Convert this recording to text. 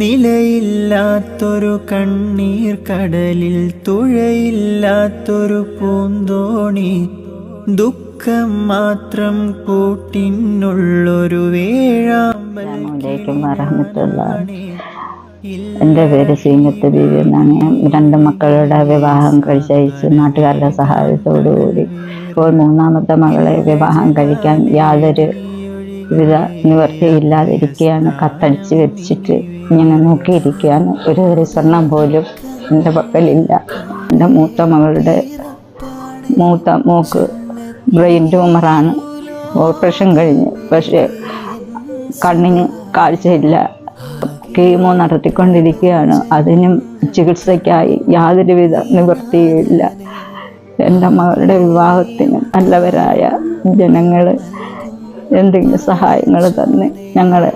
നിലയില്ലാത്തൊരു കണ്ണീർ കടലിൽ തുഴയില്ലാത്തൊരു പൂന്തോണി, ദുഃഖം മാത്രം കൂട്ടിനുള്ളൊരു വേഴാമ്പൽ. എൻ്റെ പേര് സീനത്ത് ബീവി എന്നാണ്. ഞാൻ 2 മക്കളുടെ വിവാഹം കഴിച്ചയച്ച് നാട്ടുകാരുടെ സഹായത്തോടുകൂടി ഇപ്പോൾ 3ാമത്തെ മകളെ വിവാഹം കഴിക്കാൻ യാതൊരു വിധ നിവൃത്തിയില്ലാതിരിക്കുകയാണ്. കത്തടിച്ച് വെച്ചിട്ട് ഇങ്ങനെ നോക്കിയിരിക്കുകയാണ്. ഒരു സ്വർണം പോലും എൻ്റെ പക്കലില്ല. എൻ്റെ മൂത്ത മോക്ക് ബ്രെയിൻ ട്യൂമറാണ്. ഓപ്പറേഷൻ കഴിഞ്ഞ്, പക്ഷേ കണ്ണിന് കാഴ്ചയില്ല. കീമോ നടത്തിക്കൊണ്ടിരിക്കുകയാണ്. അതിനും ചികിത്സയ്ക്കായി യാതൊരുവിധ നിവൃത്തിയില്ല. എൻ്റെ മകളുടെ വിവാഹത്തിന് നല്ലവരായ ജനങ്ങൾ എന്തെങ്കിലും സഹായങ്ങൾ തന്ന് ഞങ്ങളെ